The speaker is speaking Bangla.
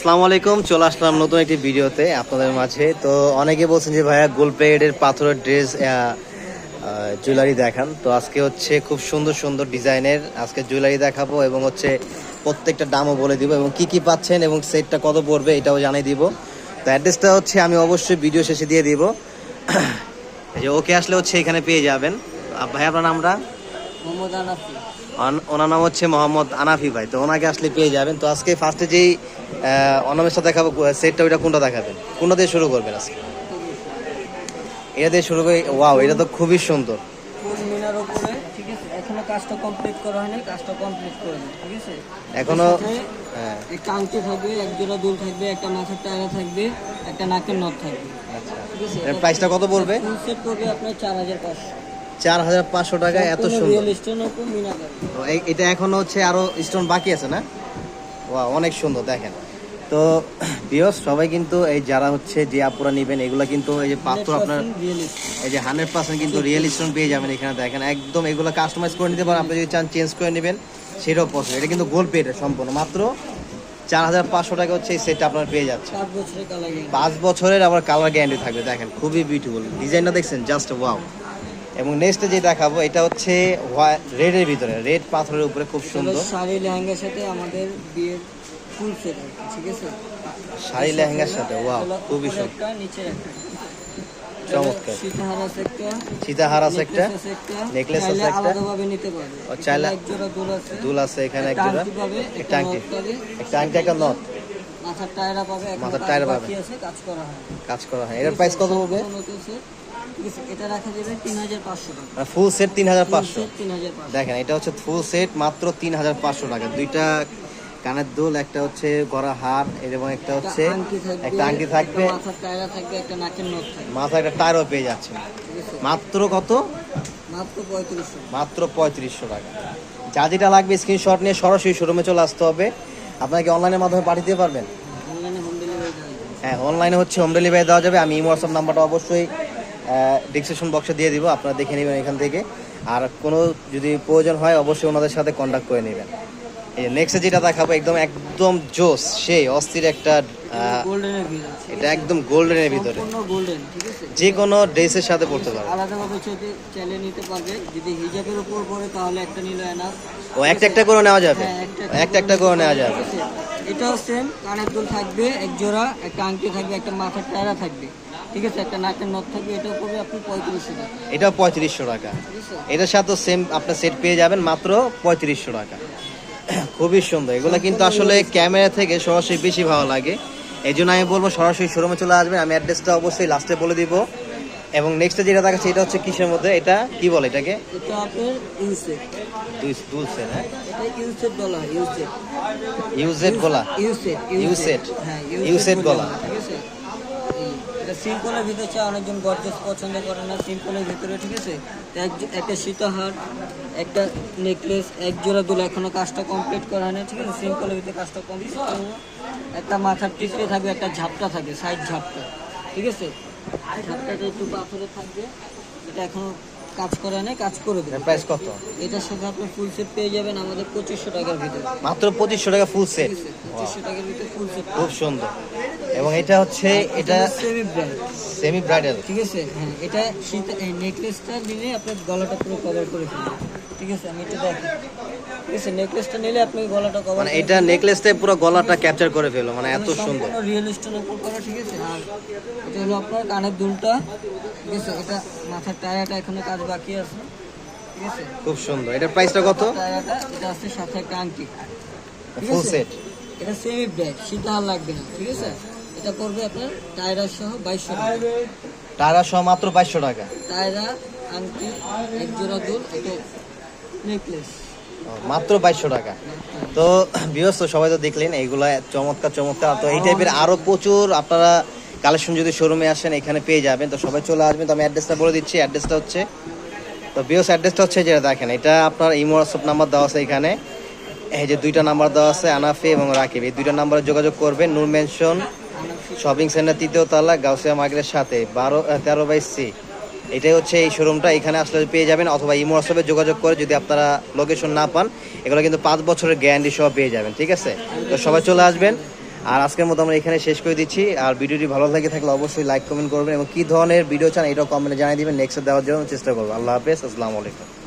আসসালামু আলাইকুম, চলে আসলাম নতুন একটি ভিডিওতে আপনাদের মাঝে। তো অনেকে বলছেন যে ভাইয়া গোল্ড প্লেটের পাথরের ড্রেস জুয়েলারি দেখান। তো আজকে হচ্ছে খুব সুন্দর সুন্দর ডিজাইনের আজকে জুয়েলারি দেখাবো এবং হচ্ছে প্রত্যেকটা দামও বলে দিব এবং কি কি পাচ্ছেন এবং সেটটা কত পড়বে এটাও জানিয়ে দিব। তো অ্যাড্রেসটা হচ্ছে আমি অবশ্যই ভিডিও শেষে দিয়ে দিব। এই যে ওকে আসলে হচ্ছে এখানে পেয়ে যাবেন। ভাই আপনার নামটা? মোহাম্মদ আনাফি। ওনার নাম হচ্ছে মোহাম্মদ আনাফি ভাই। তো ওনাকে আসলে পেয়ে যাবেন। তো আজকে ফার্স্টে যেই অর্নামেন্টসটা দেখাবো সেটটা, ওইটা কোনটা দেখাবেন? কোনটা দিয়ে শুরু করবেন আজকে? এটা দিয়ে শুরু করি। ওয়াও, এটা তো খুবই সুন্দর। ফুল মিনার উপরে, ঠিক আছে। এখনো কাজটা কমপ্লিট করা হয়নি, কাজটা কমপ্লিট করে দিন, ঠিক আছে। এখনো হ্যাঁ, একটা আংটি থাকবে, এক জোড়া দুল থাকবে, একটা মাথার টায়রা থাকবে, একটা নাকের নথ থাকবে, আচ্ছা। ঠিক আছে। এর প্রাইসটা কত পড়বে? ফুল সেট পড়বে আপনার 4500। 4500 টাকা। এত সুন্দর রিয়েল স্টোনের উপর মিনা করা। তো এটা এখনো হচ্ছে আরো স্টোন বাকি আছে না? ওয়াও, অনেক সুন্দর দেখেন। তো ভিউয়ার্স সবাই কিন্তু এই যারা হচ্ছে যে আপুরা নেবেন এগুলা কিন্তু এই যে পাথর আপনার এই যে 100% কিন্তু রিয়েল স্টোন পেয়ে যাবেন এখানে। দেখেন একদম এগুলো কাস্টমাইজ করে নিতে পারেন, আপনি যদি চান চেঞ্জ করে নেবেন সেটাও পসিবল। এটা কিন্তু গোল্ড প্লেটের সম্পূর্ণ মাত্র 4500 টাকা হচ্ছে এই সেটটা আপনার পেয়ে যাচ্ছে। 5 বছরের কালার গ্যারান্টি। 5 বছরের আবার কালার গ্যারান্টি থাকবে। দেখেন খুবই বিউটিফুল ডিজাইনটা, দেখছেন জাস্ট ওয়াও। এবং নেক্সটে যে দেখাবো এটা হচ্ছে রেডের ভিতরে, রেড পাথরের উপরে খুব সুন্দর শাড়ি লেহেঙ্গার সাথে আমাদের বিয়ের ফুল সেট, ঠিক আছে। শাড়ি লেহেঙ্গার সাথে। ওয়াও, খুবই সুন্দর, একটা নিচের একটা চমৎকার। সীতাহার আছে একটা, সীতাহার আছে একটা, নেকলেস আছে একটা। আলাদাভাবে নিতে পারবে। ও চাইলে এক জোড়া দুল আছে, দুল আছে এখানে, এক জোড়া, একটা আংটি, একটা আংটি, একটা নথ, মাথার টায়রা পাবে, মাথার টায়রা পাবে, আছে কাজ করা হয়, কাজ করা হয়। এর প্রাইস কত পড়বে? ঠিক আছে, এটা রাখা যাবে 3500 টাকা। Full set 3500। 3500। দেখেন এটা হচ্ছে ফুল সেট মাত্র 3500 টাকা। দুইটা কানের দুল, একটা হচ্ছে গড়া হার এবং একটা হচ্ছে একটা আংটি থাকবে, মাথার টায়রা থাকবে, একটা নাকের নথ থাকবে, মাথায় একটা টায়ারও পেয়ে যাচ্ছে। মাত্র কত? মাত্র 3500। মাত্র 3500 টাকা। যা যেটা লাগবে স্ক্রিনশট নিয়ে সরাসরি শোরুমে চলে আসতে হবে। আপনাকে অনলাইনের মাধ্যমে পাঠিয়ে দিতে পারবেন? অনলাইনে হোম ডেলিভারি দেওয়া যাবে। হ্যাঁ, অনলাইনে হচ্ছে হোম ডেলিভারি দেওয়া যাবে। আমি হোয়াটসঅ্যাপ নাম্বারটা অবশ্যই ডিসক্রিপশন বক্সে দিয়ে দিব, আপনারা দেখে নেবেন এখান থেকে। আর কোনো যদি প্রয়োজন হয় অবশ্যই ওনাদের সাথে কন্ট্যাক্ট করে নেবেন। এই নেক্সটে যেটা দেখাবো একদম একদম জোস সেই অস্থির একটা গোল্ডেনের ভিতরে, এটা একদম গোল্ডেনের ভিতরে, সম্পূর্ণ গোল্ডেন, ঠিক আছে। যে কোনো ড্রেসের সাথে পড়তে পারবে। আলাদাভাবে চাইলে নিতে পারবে। যদি হিজাবের উপর পড়ে তাহলে একটা নিলে এনাফ। ও একটা একটা করে নেওয়া যাবে, হ্যাঁ, একটা একটা করে নেওয়া যাবে। ঠিক আছে। এটাও সেম, কানের দুল থাকবে এক জোড়া, একটা আংটি থাকবে, একটা মাথার টায়রা থাকবে, ঠিক আছে, একটা নাকের নথ থাকবে। এটাও পড়বে আপনি 3500 টাকা। এটাও 3500 টাকা। এটার সাথে সেম আপনার সেট পেয়ে যাবেন মাত্র 3500 টাকা। খুবই সুন্দর এগুলো, কিন্তু আসলে ক্যামেরা থেকে সরাসরি বেশি ভালো লাগে। এই জন্য আমি বলবো সরাসরি শোরুমে চলে আসবেন। আমি অ্যাড্রেসটা অবশ্যই লাস্টে বলে দিব। এবং নেক্সটে যেটা দেখাচ্ছে এটা হচ্ছে কিসের মধ্যে, এটা কি বলে এটাকে? এটা আপনার ইউসেট। দুল সেট, হ্যাঁ এটা ইউসেট বলা হয়, ইউসেট। ইউজেড গলা, ইউসেট, হ্যাঁ ইউসেট গলা, ঠিক আছে। এটা সিম্পলের ভিতরে চাই, অনেকজন গর্জাস পছন্দ করে না, সিম্পলের ভিতরে, ঠিক আছে। একটা সীতাহার, একটা নেকলেস, এক জোড়া দুল, এখনো কাজটা কমপ্লিট করা হয় না, ঠিক আছে। সিম্পলের ভিতরে কাজটা কমপ্লিট করবো। একটা মাথার টিপে থাকবে, একটা ঝাপটা থাকবে, সাইড ঝাপটা, ঠিক আছে। ঝাপটাটা একটু পাথরে থাকবে, এটা এখনো কাজ করা নেই, কাজ করে দেবে। প্রাইস কত? এটার সাথে আপনি ফুল সেট পেয়ে যাবেন আমাদের 2500 টাকার ভিতরে। মাত্র 2500 টাকা ফুল সেট। 2500 টাকার ভিতরে ফুল সেট, খুব সুন্দর। এবং এটা হচ্ছে এটা সেমি ব্র্যান্ড, সেমি ব্রাইডাল, ঠিক আছে। হ্যাঁ, এটা এই নেকলেসটা নিলে আপনার গলাটা পুরো কভার করে ফেলবে, ঠিক আছে। আমি এটা দেখি, ঠিক আছে। নেকলেসটা নিলে আপনি গলাটা কভার, মানে এটা নেকলেসটাই পুরো গলাটা ক্যাপচার করে ফেলো, মানে এত সুন্দর। রিয়েল স্টোনের উপর করা, ঠিক আছে। আর এটা হলো আপনার কানের দুলটা, ঠিক আছে। এটা মাথার টায়ারটা এখনো কাজ বাকি আছে, ঠিক আছে। খুব সুন্দর। এটার প্রাইসটা কত? টায়ারটা এটা আছে, সাথে একটা আংটি, ঠিক ফুল আছে। সেট। এটা সেমি ব্র্যান্ড, সীতাহার লাগবে না, ঠিক আছে। এটা পড়বে আপনার টায়রা সহ 2200 টাকা। টাকা সহ মাত্র 2200 টাকা। টায়রা, আংটি, এক জোড়া দুল, একটা নেকলেস, মাত্র 2200 টাকা। তো ভিউয়ার্স, তো সবাই তো দেখলেন এইগুলা চমৎকার চমৎকার। তো এই টাইপের আরো প্রচুর আপনারা কালেকশন যদি শোরুমে আসেন এখানে পেয়ে যাবেন। তো সবাই চলে আসবেন। তো আমি অ্যাড্রেসটা বলে দিচ্ছি। অ্যাড্রেসটা হচ্ছে, তো ভিউয়ার্স অ্যাড্রেসটা হচ্ছে যেটা দেখেন, এটা আপনার ইমো হোয়াটসঅ্যাপ নাম্বার দেওয়া আছে এখানে। এই যে দুইটা নাম্বার দেওয়া আছে, আনাফি এবং রাকিব, এই দুইটা নাম্বারে যোগাযোগ করবেন। নূর মেনশন শপিং সেন্টার 3য় তলা, গাউসিয়া মার্কেটের সাথে 13/C। এটাই হচ্ছে এই শোরুমটা। এখানে আসলে পেয়ে যাবেন, অথবা ইমো হোয়াটসঅ্যাপে যোগাযোগ করে যদি আপনারা লোকেশন না পান, এগুলো কিন্তু 5 বছরের গ্যারান্টি সহ পেয়ে যাবেন, ঠিক আছে। তো সবাই চলে আসবেন। আর আজকের মতো আমরা এখানে শেষ করে দিচ্ছি। আর ভিডিওটি ভালো লাগে থাকলে অবশ্যই লাইক কমেন্ট করবেন এবং কি ধরনের ভিডিও চান এটাও কমেন্টে জানিয়ে দিবেন, নেক্সট দেওয়ার জন্য চেষ্টা করবো। আল্লাহ হাফেজ, আসসালামু আলাইকুম।